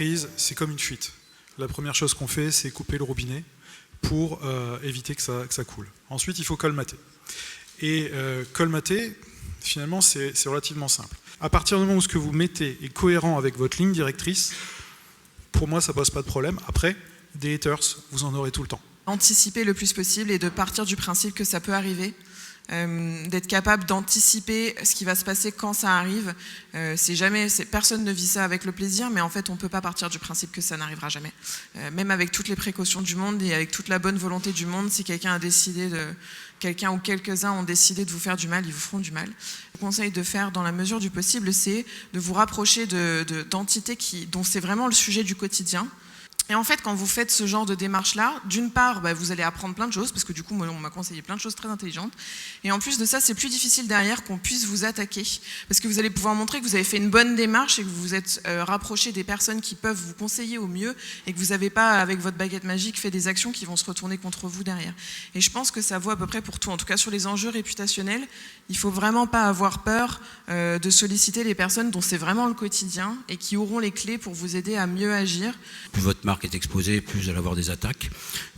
crise, c'est comme une fuite. La première chose qu'on fait, c'est couper le robinet pour éviter que ça coule. Ensuite, il faut colmater. Et colmater, finalement, c'est relativement simple. À partir du moment où ce que vous mettez est cohérent avec votre ligne directrice, pour moi, ça ne pose pas de problème. Après, des haters, vous en aurez tout le temps. Anticiper le plus possible et de partir du principe que ça peut arriver. D'être capable d'anticiper ce qui va se passer quand ça arrive. Personne ne vit ça avec le plaisir, mais en fait on ne peut pas partir du principe que ça n'arrivera jamais. Même avec toutes les précautions du monde et avec toute la bonne volonté du monde, si quelqu'un ou quelques-uns ont décidé de vous faire du mal, ils vous feront du mal. Le conseil de faire dans la mesure du possible, c'est de vous rapprocher d'entités dont c'est vraiment le sujet du quotidien. Et en fait, quand vous faites ce genre de démarche-là, d'une part, vous allez apprendre plein de choses, parce que du coup, moi, on m'a conseillé plein de choses très intelligentes. Et en plus de ça, c'est plus difficile derrière qu'on puisse vous attaquer, parce que vous allez pouvoir montrer que vous avez fait une bonne démarche et que vous vous êtes rapproché des personnes qui peuvent vous conseiller au mieux, et que vous n'avez pas, avec votre baguette magique, fait des actions qui vont se retourner contre vous derrière. Et je pense que ça vaut à peu près pour tout. En tout cas, sur les enjeux réputationnels, il ne faut vraiment pas avoir peur de solliciter les personnes dont c'est vraiment le quotidien et qui auront les clés pour vous aider à mieux agir. Plus votre marque est exposée, plus vous allez avoir des attaques.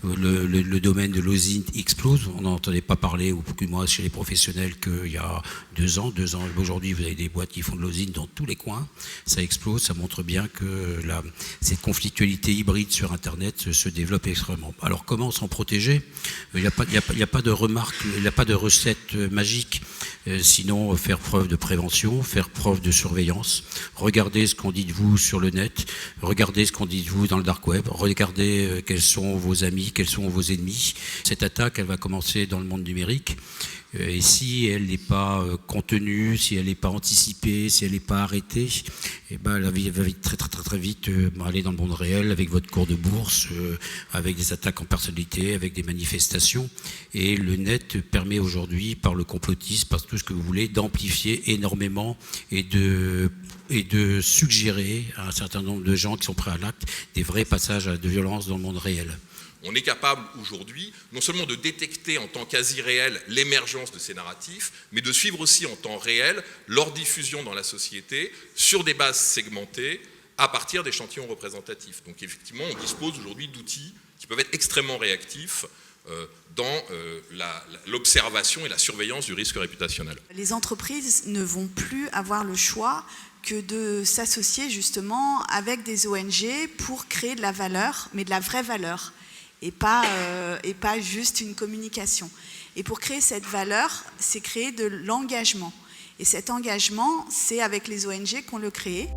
Le domaine de l'osine explose. On n'en entendait pas parler, ou beaucoup moins chez les professionnels, qu'il y a 2 ans. Aujourd'hui, vous avez des boîtes qui font de l'osine dans tous les coins. Ça explose, ça montre bien que cette conflictualité hybride sur Internet se développe extrêmement. Alors comment s'en protéger ? Il n'y a pas de remarque, il n'y a pas de recette magique. Sinon, faire preuve de prévention, faire preuve de surveillance, regardez ce qu'on dit de vous sur le net, regardez ce qu'on dit de vous dans le dark web, regardez quels sont vos amis, quels sont vos ennemis. Cette attaque, elle va commencer dans le monde numérique. Et si elle n'est pas contenue, si elle n'est pas anticipée, si elle n'est pas arrêtée, la vie va vite, très vite aller dans le monde réel avec votre cours de bourse, avec des attaques en personnalité, avec des manifestations. Et le net permet aujourd'hui, par le complotisme, par tout ce que vous voulez, d'amplifier énormément et de suggérer à un certain nombre de gens qui sont prêts à l'acte des vrais passages de violence dans le monde réel. On est capable aujourd'hui non seulement de détecter en temps quasi réel l'émergence de ces narratifs, mais de suivre aussi en temps réel leur diffusion dans la société sur des bases segmentées à partir d'échantillons représentatifs. Donc effectivement, on dispose aujourd'hui d'outils qui peuvent être extrêmement réactifs dans l'observation et la surveillance du risque réputationnel. Les entreprises ne vont plus avoir le choix que de s'associer justement avec des ONG pour créer de la valeur, mais de la vraie valeur. Et pas juste une communication. Et pour créer cette valeur, c'est créer de l'engagement. Et cet engagement, c'est avec les ONG qu'on le crée.